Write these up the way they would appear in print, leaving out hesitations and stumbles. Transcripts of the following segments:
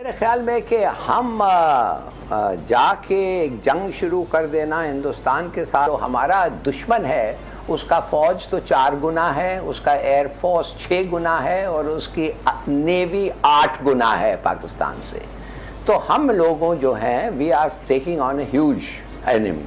मेरे ख्याल में कि हम जाके एक जंग शुरू कर देना हिंदुस्तान के साथ, तो हमारा दुश्मन है उसका फौज तो 4 गुना है, उसका एयरफोर्स 6 गुना है और उसकी नेवी 8 गुना है पाकिस्तान से। तो हम लोगों जो हैं we are taking on a huge enemy.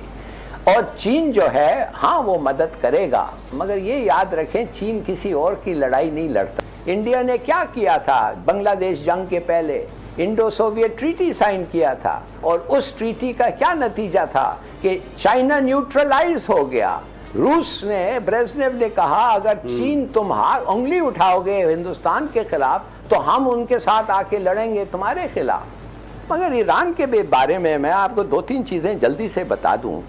और चीन जो है हाँ वो मदद करेगा, मगर ये याद रखें चीन किसी और की लड़ाई नहीं लड़ता। इंडिया ने क्या किया था बांग्लादेश जंग के पहले, इंडो सोवियत ट्रीटी साइन किया था और उस ट्रीटी का क्या नतीजा था कि चाइना न्यूट्रलाइज हो गया। रूस ने, ब्रेजनेव ने कहा अगर चीन तुम उंगली उठाओगे हिंदुस्तान के खिलाफ तो हम उनके साथ आके लड़ेंगे तुम्हारे खिलाफ। मगर ईरान के बारे में मैं आपको 2-3 चीजें जल्दी से बता दूं।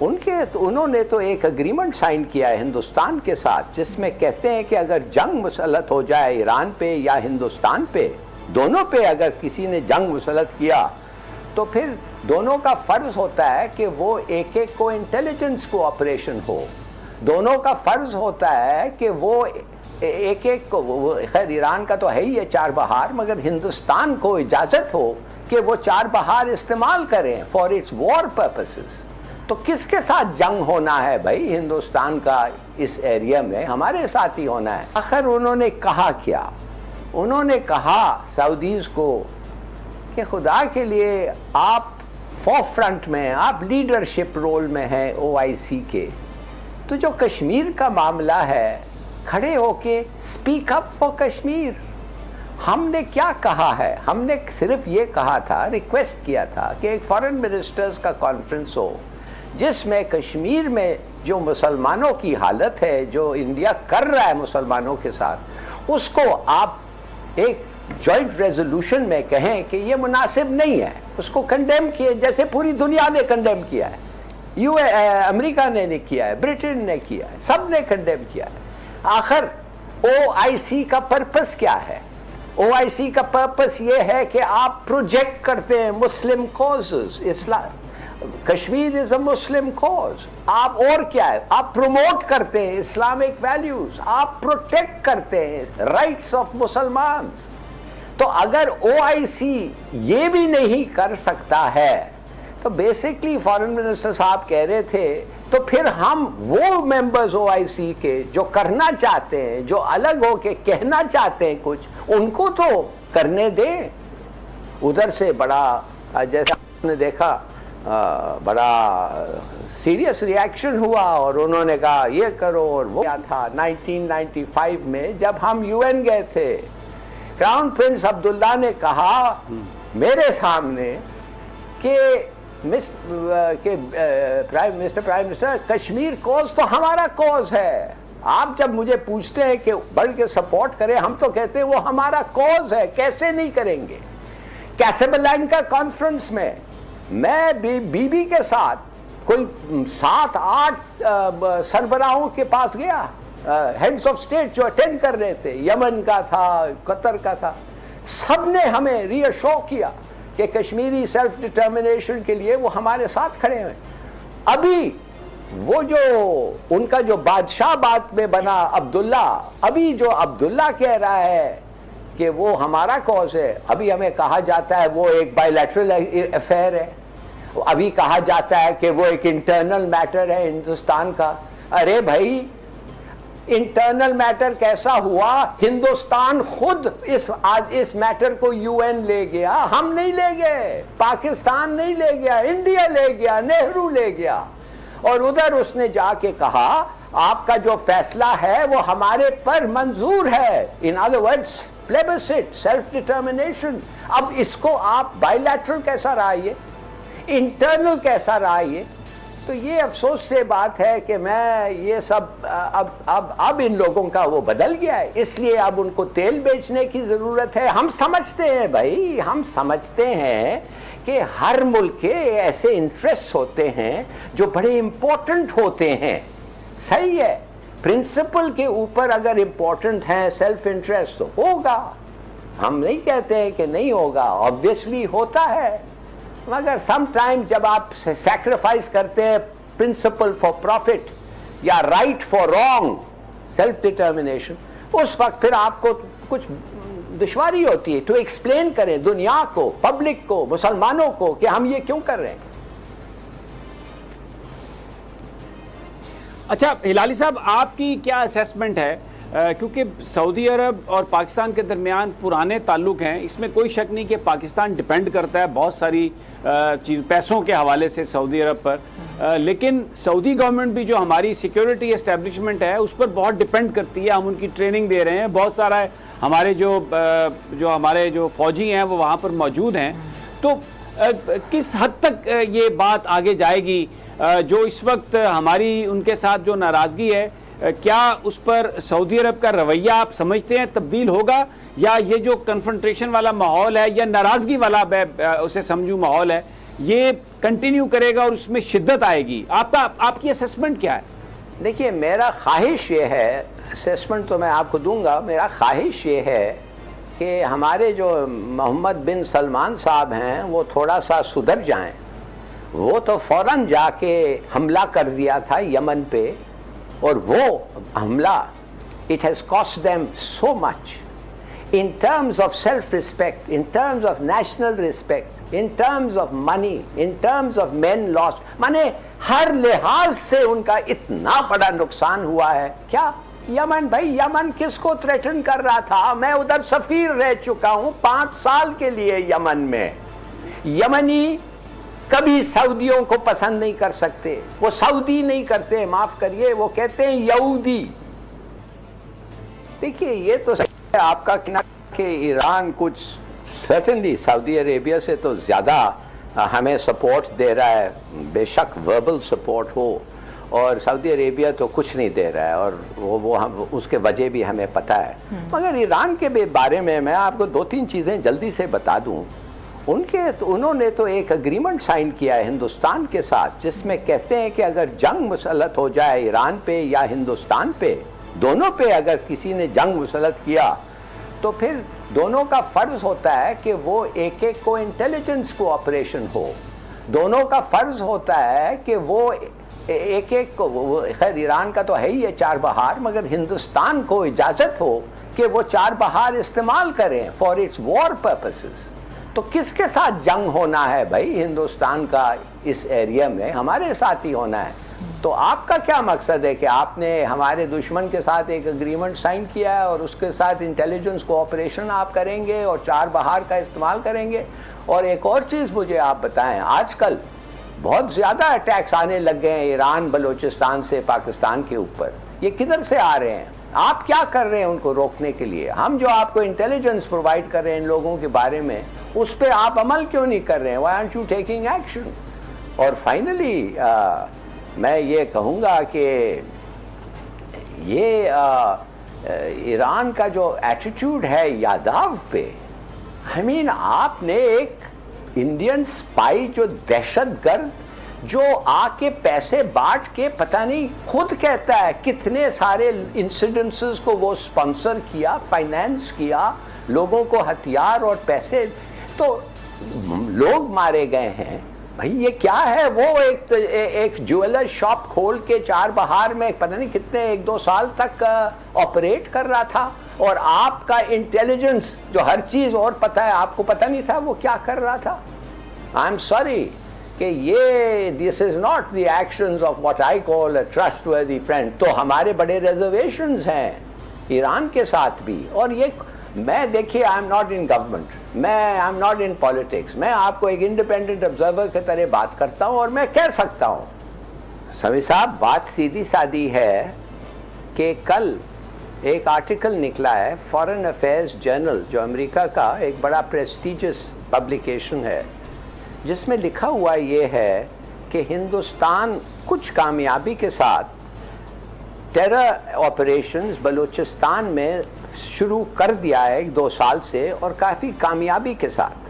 उन्होंने तो एक एग्रीमेंट साइन किया है हिंदुस्तान के साथ जिसमें कहते हैं कि अगर जंग मुसल्लत हो जाए ईरान पे या हिंदुस्तान पे, दोनों पे अगर किसी ने जंग मुसल्लत किया तो फिर दोनों का फर्ज होता है कि वो एक एक को इंटेलिजेंस कोऑपरेशन हो। दोनों का फर्ज होता है कि वो एक एक को, खैर ईरान का तो है ही है 4 बहार, मगर हिंदुस्तान को इजाजत हो कि वो 4 बहार इस्तेमाल करें फॉर इट्स वॉर पर्पसेस। तो किसके साथ जंग होना है भाई हिंदुस्तान का इस एरिया में? हमारे साथ ही होना है। आखिर उन्होंने कहा क्या? उन्होंने कहा सऊदीज को कि खुदा के लिए आप फोरफ्रंट में, आप लीडरशिप रोल में हैं ओआईसी के, तो जो कश्मीर का मामला है खड़े होके स्पीक अप फॉर कश्मीर। हमने क्या कहा है? हमने सिर्फ ये कहा था, रिक्वेस्ट किया था कि एक फॉरेन मिनिस्टर्स का कॉन्फ्रेंस हो जिसमें कश्मीर में जो मुसलमानों की हालत है, जो इंडिया कर रहा है मुसलमानों के साथ, उसको आप एक जॉइंट रेजोल्यूशन में कहें कि ये मुनासिब नहीं है, उसको कंडेम किए जैसे पूरी दुनिया ने कंडेम किया है। अमेरिका ने किया है, ब्रिटेन ने किया है, सब ने कंडेम किया है। आखिर ओआईसी का पर्पस क्या है? ओआईसी का पर्पस ये है कि आप प्रोजेक्ट करते हैं Muslim causes. Islam, Kashmir is a Muslim cause. आप और क्या है? आप प्रमोट करते हैं इस्लामिक वैल्यूज, आप प्रोटेक्ट करते हैं राइट्स ऑफ मुसलमान। तो अगर ओआईसी ये भी नहीं कर सकता है तो बेसिकली फॉरेन मिनिस्टर साहब कह रहे थे तो फिर हम वो मेंबर्स ओआईसी के जो करना चाहते हैं, जो अलग होके कहना चाहते हैं कुछ, उनको तो करने दें। उधर से बड़ा, जैसा आपने देखा, बड़ा सीरियस रिएक्शन हुआ और उन्होंने कहा ये करो और वो क्या था। 1995 में जब हम यूएन गए थे, क्राउन प्रिंस अब्दुल्ला ने कहा मेरे सामने कि प्राइम मिनिस्टर कश्मीर कॉज तो हमारा कॉज है। आप जब मुझे पूछते हैं कि बढ़ के सपोर्ट करें, हम तो कहते हैं वो हमारा कॉज है, कैसे नहीं करेंगे। कैसेबलैंका कॉन्फ्रेंस में मैं बीबी के साथ कोई 7-8 सरबराहों के पास गया, हेड्स ऑफ स्टेट जो अटेंड कर रहे थे, यमन का था, कतर का था, सबने हमें रीअश्योर किया कि कश्मीरी सेल्फ डिटर्मिनेशन के लिए वो हमारे साथ खड़े हैं। अभी वो जो उनका जो बादशाह बात में बना अब्दुल्ला, अभी जो अब्दुल्ला कह रहा है कि वो हमारा कॉज है, अभी हमें कहा जाता है वो एक बायलैटरल अफेयर है, अभी कहा जाता है कि वो एक इंटरनल मैटर है हिंदुस्तान का। अरे भाई इंटरनल मैटर कैसा हुआ? हिंदुस्तान खुद इस मैटर को यूएन ले गया, हम नहीं ले गए, पाकिस्तान नहीं ले गया, इंडिया ले गया, नेहरू ले गया। और उधर उसने जाके कहा आपका जो फैसला है वो हमारे पर मंजूर है, in other words plebiscite, self determination. अब इसको आप बायलैटरल कैसा रहा, ये इंटरनल कैसा रहा ये? तो ये अफसोस से बात है कि मैं ये सब अब इन लोगों का वो बदल गया है, इसलिए अब उनको तेल बेचने की जरूरत है। हम समझते हैं भाई, हम समझते हैं कि हर मुल्क के ऐसे इंटरेस्ट होते हैं जो बड़े इंपॉर्टेंट होते हैं। सही है, प्रिंसिपल के ऊपर अगर इंपॉर्टेंट है सेल्फ इंटरेस्ट तो होगा, हम नहीं कहते हैं कि नहीं होगा, ऑब्वियसली होता है। मगर समटाइम जब आप सैक्रिफाइस करते हैं प्रिंसिपल फॉर प्रॉफिट या right for wrong, self determination, उस वक्त फिर आपको कुछ दुश्वारी होती है टू एक्सप्लेन करें दुनिया को, पब्लिक को, मुसलमानों को कि हम ये क्यों कर रहे हैं। अच्छा हिलाली साहब, आपकी क्या असेसमेंट है? क्योंकि सऊदी अरब और पाकिस्तान के दरमियान पुराने ताल्लुक हैं, इसमें कोई शक नहीं कि पाकिस्तान डिपेंड करता है बहुत सारी चीज़ पैसों के हवाले से सऊदी अरब पर, लेकिन सऊदी गवर्नमेंट भी जो हमारी सिक्योरिटी एस्टेब्लिशमेंट है उस पर बहुत डिपेंड करती है। हम उनकी ट्रेनिंग दे रहे हैं, बहुत सारा हमारे जो फौजी हैं वो वहाँ पर मौजूद हैं। तो किस हद तक ये बात आगे जाएगी? जो इस वक्त हमारी उनके साथ जो नाराज़गी है, क्या उस पर सऊदी अरब का रवैया आप समझते हैं तब्दील होगा, या ये जो कन्फ्रंटेशन वाला माहौल है या नाराज़गी वाला उसे समझूं माहौल है, ये कंटिन्यू करेगा और उसमें शिद्दत आएगी? आपकी असेसमेंट क्या है? देखिए, मेरा ख्वाहिश ये है, असेसमेंट तो मैं आपको दूंगा, मेरा ख्वाहिश ये है कि हमारे जो मोहम्मद बिन सलमान साहब हैं वो थोड़ा सा सुधर जाएं। वो तो फौरन जाके हमला कर दिया था यमन पे, और वो हमला it has cost them so much in terms of self respect, in terms of national respect, in terms of money, in terms of men lost, माने हर लिहाज से उनका इतना बड़ा नुकसान हुआ है। क्या यमन, भाई यमन किसको थ्रेटन कर रहा था? मैं उधर सफीर रह चुका हूं 5 साल के लिए यमन में। यमनी कभी सऊदियों को पसंद नहीं कर सकते, वो सऊदी नहीं करते, माफ करिए, वो कहते हैं यहूदी। देखिए, ये तो आपका कहना कि ईरान कुछ सर्टेनली सऊदी अरेबिया से तो ज्यादा हमें सपोर्ट दे रहा है, बेशक वर्बल सपोर्ट हो, और सऊदी अरेबिया तो कुछ नहीं दे रहा है, और वो उसके वजह भी हमें पता है। मगर ईरान के बारे में मैं आपको 2-3 चीजें जल्दी से बता दूं। उन्होंने तो एक एग्रीमेंट साइन किया है हिंदुस्तान के साथ, जिसमें कहते हैं कि अगर जंग मुसल्लत हो जाए ईरान पे या हिंदुस्तान पे, दोनों पे अगर किसी ने जंग मुसल्लत किया, तो फिर दोनों का फर्ज होता है कि वो एक एक को इंटेलिजेंस कोऑपरेशन हो। दोनों का फर्ज होता है कि वो एक एक को, खैर ईरान का तो है ही है 4 बहार, मगर हिंदुस्तान को इजाजत हो कि वो 4 बहार इस्तेमाल करें फॉर इट्स वॉर पर्पसेस। तो किसके साथ जंग होना है भाई? हिंदुस्तान का इस एरिया में हमारे साथ ही होना है। तो आपका क्या मकसद है कि आपने हमारे दुश्मन के साथ एक एग्रीमेंट साइन किया है और उसके साथ इंटेलिजेंस कोऑपरेशन आप करेंगे और 4 बहार का इस्तेमाल करेंगे? और एक और चीज़ मुझे आप बताएं, आजकल बहुत ज़्यादा अटैक्स आने लग गए हैं ईरान बलूचिस्तान से पाकिस्तान के ऊपर। ये किधर से आ रहे हैं? आप क्या कर रहे हैं उनको रोकने के लिए? हम जो आपको इंटेलिजेंस प्रोवाइड कर रहे हैं इन लोगों के बारे में, उस पर आप अमल क्यों नहीं कर रहे हैं? Why aren't you taking action? और फाइनली मैं ये कहूँगा कि ये ईरान का जो एटीट्यूड है यादाव पे, आई मीन आपने एक इंडियन स्पाई जो दहशतगर्द जो आके पैसे बांट के, पता नहीं खुद कहता है कितने सारे इंसिडेंसेस को वो स्पॉन्सर किया, फाइनेंस किया, लोगों को हथियार और पैसे, तो लोग मारे गए हैं। भाई ये क्या है? वो एक ज्वेलर शॉप खोल के 4 बहार में पता नहीं कितने 1-2 साल तक ऑपरेट कर रहा था, और आपका इंटेलिजेंस जो हर चीज और पता है, आपको पता नहीं था वो क्या कर रहा था। आई एम सॉरी कि ये this is not the actions of what I call a trustworthy friend. तो हमारे बड़े रिजर्वेशंस हैं ईरान के साथ भी। और ये मैं, देखिए, I am not in government, I am not in politics, मैं आपको एक इंडिपेंडेंट ऑब्जर्वर की तरह बात करता हूं, और मैं कह सकता हूं समी साहब, बात सीधी सादी है कि कल एक आर्टिकल निकला है फॉरेन अफेयर्स जर्नल, जो अमेरिका का एक बड़ा प्रेस्टिजियस पब्लिकेशन है, जिसमें लिखा हुआ ये है कि हिंदुस्तान कुछ कामयाबी के साथ टेरर ऑपरेशंस बलूचिस्तान में शुरू कर दिया है 1-2 साल से, और काफ़ी कामयाबी के साथ।